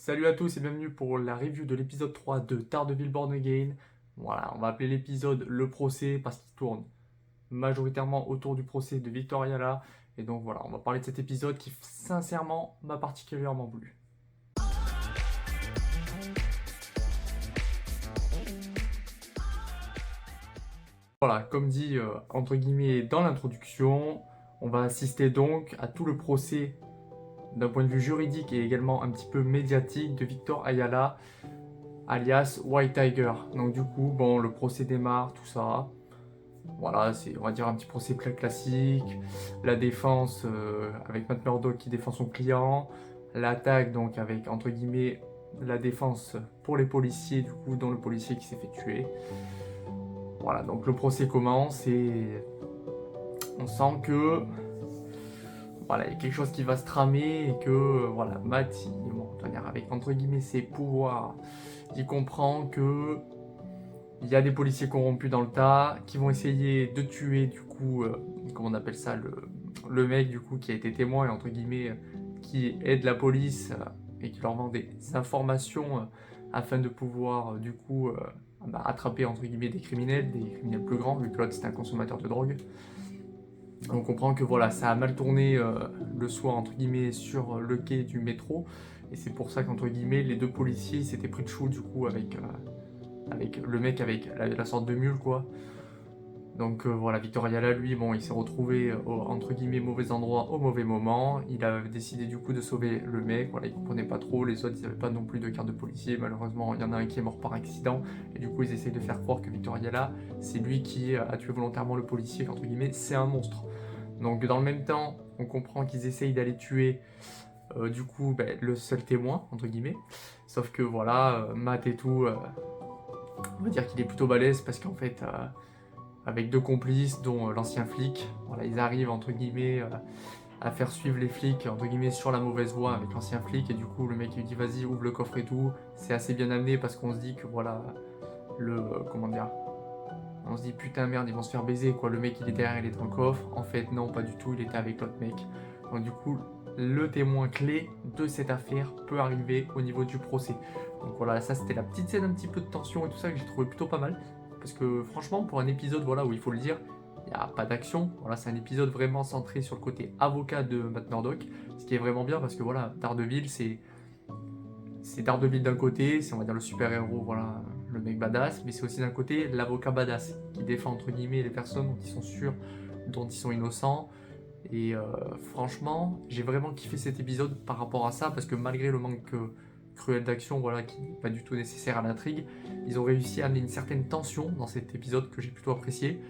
Salut à tous et bienvenue pour la review de l'épisode 3 de Daredevil Born Again. Voilà, on va appeler l'épisode le procès parce qu'il tourne majoritairement autour du procès de Victor Ayala. Et donc voilà, on va parler de cet épisode qui sincèrement m'a particulièrement plu. Voilà, comme dit entre guillemets dans l'introduction, on va assister donc à tout le procès d'un point de vue juridique et également un petit peu médiatique de Victor Ayala, alias White Tiger. Donc du coup, bon, le procès démarre, tout ça. Voilà, c'est, on va dire, un petit procès classique. La défense avec Matt Murdock qui défend son client. L'attaque, donc, avec, entre guillemets, la défense pour les policiers, du coup, dont le policier qui s'est fait tuer. Voilà, donc le procès commence et on sent que voilà, il y a quelque chose qui va se tramer et que voilà, Matt, bon, on va dire avec entre guillemets ses pouvoirs, il comprend que il y a des policiers corrompus dans le tas qui vont essayer de tuer du coup, comment on appelle ça, le mec du coup qui a été témoin et entre guillemets qui aide la police et qui leur vend des informations afin de pouvoir du coup attraper entre guillemets des criminels plus grands vu que l'autre c'était un consommateur de drogue. On comprend que voilà, ça a mal tourné le soir entre guillemets sur le quai du métro et c'est pour ça qu'entre guillemets les deux policiers s'étaient pris de chou du coup avec le mec avec la sorte de mule quoi. Donc voilà, Victor Ayala lui, bon, il s'est retrouvé au entre guillemets mauvais endroit au mauvais moment. Il a décidé du coup de sauver le mec. Voilà, il comprenait pas trop. Les autres, ils n'avaient pas non plus de carte de policier. Malheureusement, il y en a un qui est mort par accident. Et du coup, ils essayent de faire croire que Victor Ayala, c'est lui qui a tué volontairement le policier. Entre guillemets, c'est un monstre. Donc dans le même temps, on comprend qu'ils essayent d'aller tuer du coup le seul témoin entre guillemets. Sauf que voilà, Matt et tout, on va dire qu'il est plutôt balèze parce qu'en fait avec deux complices, dont l'ancien flic. Voilà, ils arrivent entre guillemets à faire suivre les flics entre guillemets sur la mauvaise voie avec l'ancien flic et du coup le mec lui dit vas-y ouvre le coffre et tout. C'est assez bien amené parce qu'on se dit que voilà comment dire, on se dit putain merde ils vont se faire baiser quoi. Le mec il est derrière, il est dans le coffre. En fait non pas du tout, il était avec l'autre mec. Donc du coup le témoin clé de cette affaire peut arriver au niveau du procès. Donc voilà, ça c'était la petite scène un petit peu de tension et tout ça que j'ai trouvé plutôt pas mal. Parce que franchement, pour un épisode voilà, où il faut le dire, il n'y a pas d'action. Voilà, c'est un épisode vraiment centré sur le côté avocat de Matt Murdock. Ce qui est vraiment bien parce que voilà, Daredevil, c'est Daredevil d'un côté, c'est on va dire le super-héros, voilà, le mec badass, mais c'est aussi d'un côté l'avocat badass qui défend entre guillemets les personnes dont ils sont sûrs, dont ils sont innocents. Et franchement, j'ai vraiment kiffé cet épisode par rapport à ça parce que malgré le manque cruel d'action, voilà, qui n'est pas du tout nécessaire à l'intrigue, ils ont réussi à amener une certaine tension dans cet épisode que j'ai plutôt apprécié,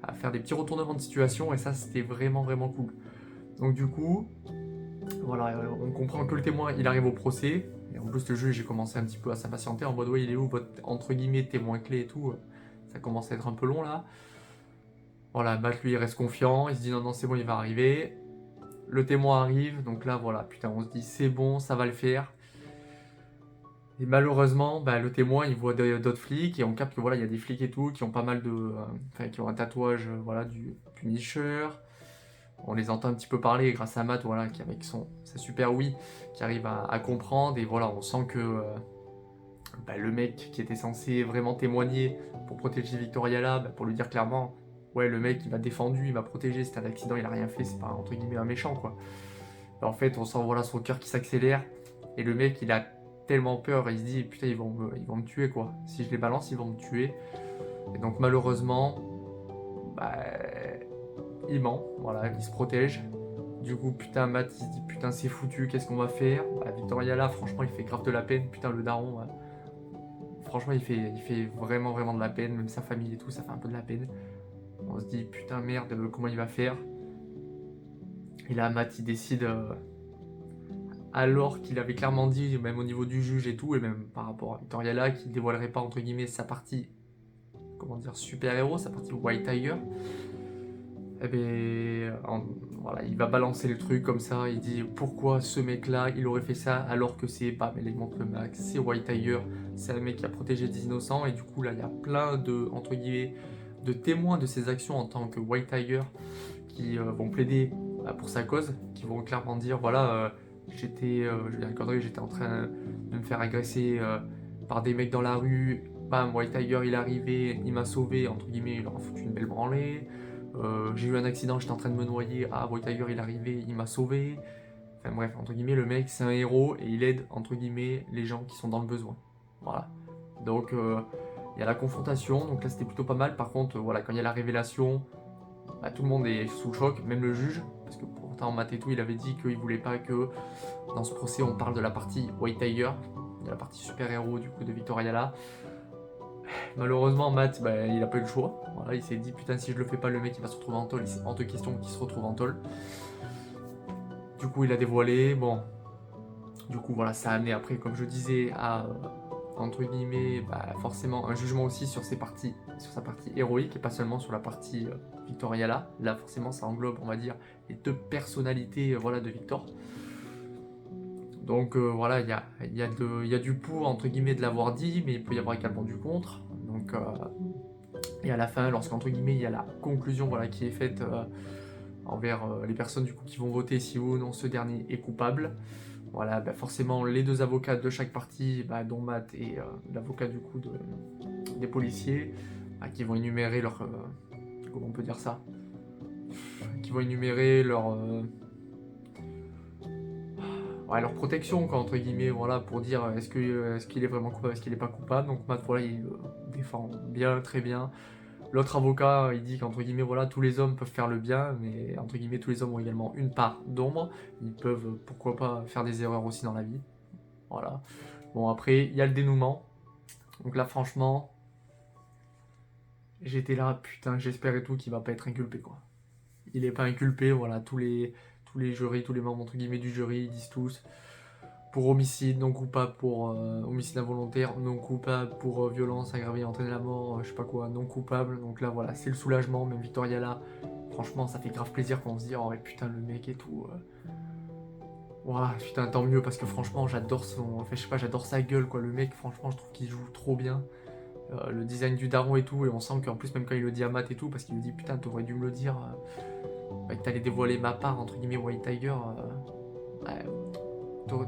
à faire des petits retournements de situation et ça c'était vraiment vraiment cool. Donc du coup, voilà, on comprend que le témoin il arrive au procès, et en plus le juge j'ai commencé un petit peu à s'impatienter en mode ouais il est où votre entre guillemets témoin clé et tout, ça commence à être un peu long là. Voilà, Matt lui il reste confiant, il se dit non non c'est bon il va arriver. Le témoin arrive, donc là voilà, putain on se dit c'est bon, ça va le faire. Et malheureusement, le témoin il voit d'autres flics et on capte que voilà, il y a des flics et tout qui ont pas mal de. Enfin, qui ont un tatouage voilà, du Punisher. On les entend un petit peu parler grâce à Matt, voilà, qui avec sa super oui, qui arrive à comprendre. Et voilà, on sent que le mec qui était censé vraiment témoigner pour protéger Victoria là, pour lui dire clairement, ouais, le mec il m'a défendu, il m'a protégé, c'était un accident, il a rien fait, c'est pas entre guillemets un méchant quoi. En fait, on sent voilà, son cœur qui s'accélère et le mec il a tellement peur, il se dit putain ils vont me tuer quoi. Si je les balance, ils vont me tuer. Et donc malheureusement, bah, il ment, voilà, il se protège. Du coup, putain, Matt, il se dit putain, c'est foutu, qu'est-ce qu'on va faire? Victoria là, franchement, il fait grave de la peine, putain, le daron, franchement, il fait vraiment, vraiment de la peine, même sa famille et tout, ça fait un peu de la peine. On se dit putain, merde, comment il va faire? Et là, Matt, il décide, alors qu'il avait clairement dit, même au niveau du juge et tout, et même par rapport à Victoria là, qu'il dévoilerait pas, entre guillemets, sa partie, comment dire, super-héros, sa partie White Tiger. Eh bien, voilà, il va balancer le truc comme ça, il dit pourquoi ce mec-là, il aurait fait ça alors que c'est, bam, il montre le max, c'est White Tiger, c'est un mec qui a protégé des innocents, et du coup là, il y a plein de, entre guillemets, de témoins de ses actions en tant que White Tiger qui vont plaider pour sa cause, qui vont clairement dire, voilà, j'étais en train de me faire agresser par des mecs dans la rue. Bam, White Tiger il est arrivé, il m'a sauvé, entre guillemets, il leur a foutu une belle branlée. J'ai eu un accident, j'étais en train de me noyer, ah White Tiger il est arrivé, il m'a sauvé. Enfin bref, entre guillemets, le mec c'est un héros et il aide, entre guillemets, les gens qui sont dans le besoin. Voilà. Donc il y a la confrontation, donc là c'était plutôt pas mal. Par contre, voilà, quand il y a la révélation, bah, tout le monde est sous le choc, même le juge, parce que pourtant Matt et tout, il avait dit qu'il voulait pas que dans ce procès on parle de la partie White Tiger, de la partie super-héros du coup de Victor Ayala. Malheureusement, Matt, bah, il a pas eu le choix. Voilà, il s'est dit putain, si je le fais pas, le mec il va se retrouver en tôle. C'est hors de question qu'il se retrouve en tôle. Du coup, il a dévoilé. Bon, du coup, voilà, ça a amené après, comme je disais, à entre guillemets, bah, forcément un jugement aussi sur sa partie héroïque et pas seulement sur la partie Victor Ayala. Là, forcément, ça englobe, on va dire, les deux personnalités voilà, de Victor. Donc voilà, il y a du pour, entre guillemets, de l'avoir dit, mais il peut y avoir également du contre. Donc, et à la fin, lorsqu'entre guillemets, il y a la conclusion voilà, qui est faite envers les personnes du coup, qui vont voter si oui ou non ce dernier est coupable. Voilà, bah forcément, les deux avocats de chaque partie, bah, dont Matt et l'avocat du coup des policiers, bah, qui vont énumérer leur... comment on peut dire ça, qui vont énumérer leur... ouais, leur protection, quoi, entre guillemets, voilà, pour dire est-ce qu'il est vraiment coupable, est-ce qu'il n'est pas coupable. Donc Matt, voilà, il défend bien, très bien. L'autre avocat, il dit qu'entre guillemets, voilà, tous les hommes peuvent faire le bien, mais entre guillemets, tous les hommes ont également une part d'ombre. Ils peuvent, pourquoi pas, faire des erreurs aussi dans la vie. Voilà. Bon, après, il y a le dénouement. Donc là, franchement, j'étais là, putain, j'espère et tout qu'il va pas être inculpé, quoi. Il est pas inculpé, voilà, tous les jurys, tous les membres, entre guillemets, du jury, ils disent tous pour homicide, non coupable pour homicide involontaire, non coupable pour violence aggravée, entraîner la mort, je sais pas quoi, non coupable. Donc là, voilà, c'est le soulagement, même Victoria là. Franchement, ça fait grave plaisir quand on se dit, oh ouais, putain, le mec et tout. Ouah, putain, tant mieux, parce que franchement, j'adore son. Enfin, je sais pas, j'adore sa gueule, quoi. Le mec, franchement, je trouve qu'il joue trop bien. Le design du daron et tout, et on sent qu'en plus, même quand il le dit à Matt et tout, parce qu'il lui dit, putain, t'aurais dû me le dire, que t'allais dévoiler ma part, entre guillemets, White Tiger. Ouais,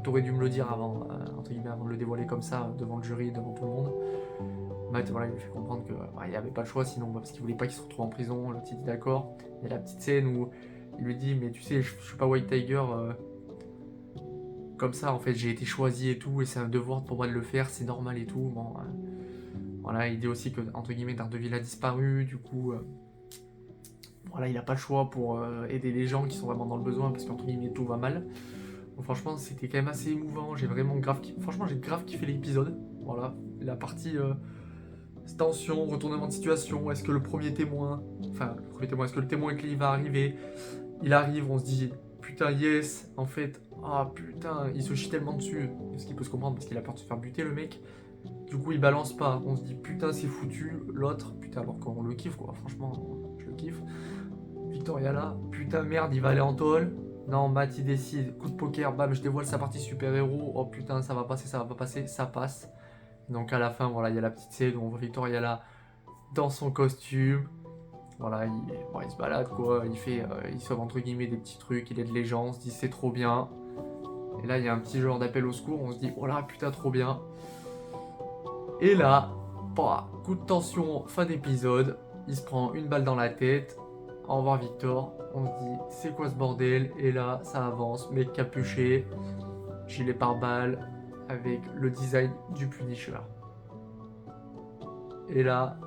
t'aurais dû me le dire avant, entre guillemets, avant de le dévoiler comme ça, devant le jury, devant tout le monde. Matt, voilà, il lui fait comprendre que il n'y avait pas le choix sinon, parce qu'il voulait pas qu'il se retrouve en prison. L'autre, il dit d'accord. Il y a la petite scène où il lui dit, mais tu sais, je suis pas White Tiger. Comme ça, en fait, j'ai été choisi et tout, et c'est un devoir pour moi de le faire, c'est normal et tout. Bon, voilà, il dit aussi que, entre guillemets, Daredevil a disparu, du coup, voilà, il a pas le choix pour aider les gens qui sont vraiment dans le besoin, parce qu'entre guillemets, tout va mal. Donc, franchement, c'était quand même assez émouvant, j'ai vraiment grave franchement, j'ai grave kiffé l'épisode. Voilà, la partie tension, retournement de situation, est-ce que le premier témoin, est-ce que le témoin clé va arriver? Il arrive, on se dit, putain, yes, en fait, ah putain, il se chie tellement dessus, ce qui peut se comprendre parce qu'il a peur de se faire buter le mec. Du coup, il balance pas, on se dit, putain, c'est foutu, l'autre, putain, alors qu'on le kiffe, quoi, franchement, je le kiffe. Victoria là, putain, merde, il va aller en tôle. Non, Matt, il décide, coup de poker, bam, je dévoile sa partie super-héros, oh putain, ça va passer, ça va pas passer, ça passe. Donc à la fin, voilà, il y a la petite scène où on voit Victoria là, dans son costume. Voilà, il se balade quoi, il sauve entre guillemets des petits trucs, il aide les gens, on se dit c'est trop bien. Et là il y a un petit genre d'appel au secours, on se dit oh là putain trop bien. Et là, bah, coup de tension, fin d'épisode, il se prend une balle dans la tête. Au revoir Victor, on se dit c'est quoi ce bordel? Et là ça avance, mec capuché, gilet pare-balles, avec le design du Punisher. Et là,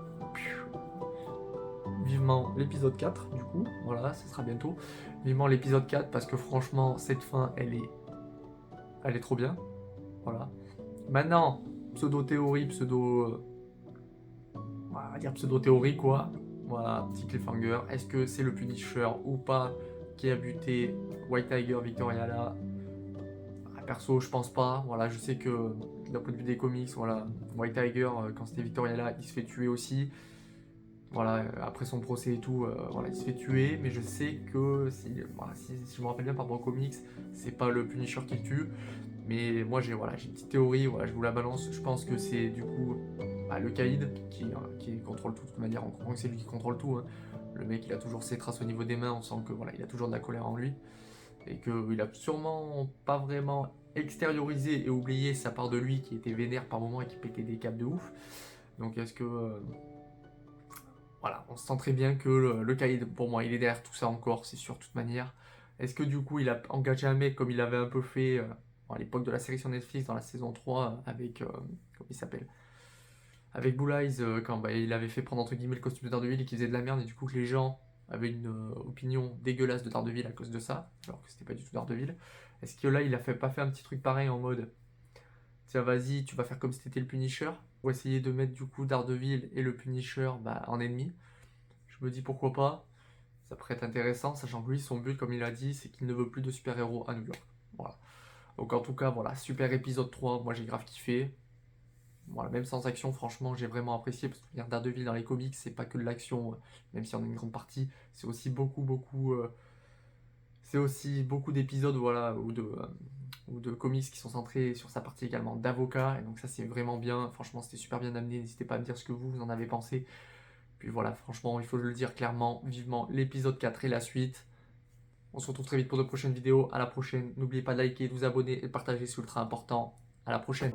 vivement l'épisode 4 du coup, voilà, ça sera bientôt. Vivement l'épisode 4 parce que franchement cette fin elle est trop bien. Voilà. Maintenant, pseudo-théorie, on va dire pseudo-théorie quoi. Voilà, petit cliffhanger. Est-ce que c'est le Punisher ou pas qui a buté White Tiger Victoria là? Perso, je pense pas. Voilà, je sais que d'un point de vue des comics, voilà, White Tiger, quand c'était Victoria là, il se fait tuer aussi. Voilà, après son procès et tout, voilà, il se fait tuer, mais je sais que voilà, si je me rappelle bien par rapport aux comics, c'est pas le Punisher qui le tue. Mais moi j'ai voilà, une petite théorie, voilà, je vous la balance. Je pense que c'est du coup le Caïd qui contrôle tout de toute manière. On comprend que c'est lui qui contrôle tout. Hein. Le mec il a toujours ses traces au niveau des mains, on sent que voilà, il a toujours de la colère en lui. Et qu'il a sûrement pas vraiment extérioriser et oublier sa part de lui qui était vénère par moments et qui pétait des câbles de ouf. Donc est-ce que... voilà, on sent très bien que le Kaïd, pour moi, il est derrière tout ça encore, c'est sûr, de toute manière. Est-ce que du coup, il a engagé un mec comme il avait un peu fait à l'époque de la série sur Netflix, dans la saison 3, avec... comment il s'appelle? Avec Blue Eyes, quand bah, il avait fait prendre entre guillemets le costume de Daredevil et qu'il faisait de la merde, et du coup que les gens avaient une opinion dégueulasse de Daredevil à cause de ça, alors que c'était pas du tout Daredevil. Est-ce que là, il a pas fait un petit truc pareil en mode, tiens, vas-y, tu vas faire comme si t'étais le Punisher, pour essayer de mettre du coup Daredevil et le Punisher bah, en ennemi? Je me dis pourquoi pas, ça pourrait être intéressant, sachant que lui, son but, comme il a dit, c'est qu'il ne veut plus de super-héros à New York. Voilà. Donc en tout cas, voilà, super épisode 3, moi j'ai grave kiffé. Voilà, même sans action, franchement, j'ai vraiment apprécié, parce que Daredevil dans les comics, c'est pas que de l'action, même si on a une grande partie, c'est aussi c'est aussi beaucoup d'épisodes, voilà, ou de comics qui sont centrés sur sa partie également d'avocat, et donc ça c'est vraiment bien, franchement c'était super bien amené, n'hésitez pas à me dire ce que vous en avez pensé. Puis voilà, franchement, il faut le dire clairement, vivement l'épisode 4 et la suite. On se retrouve très vite pour de prochaines vidéos, à la prochaine, n'oubliez pas de liker, de vous abonner et de partager, c'est ultra important, à la prochaine.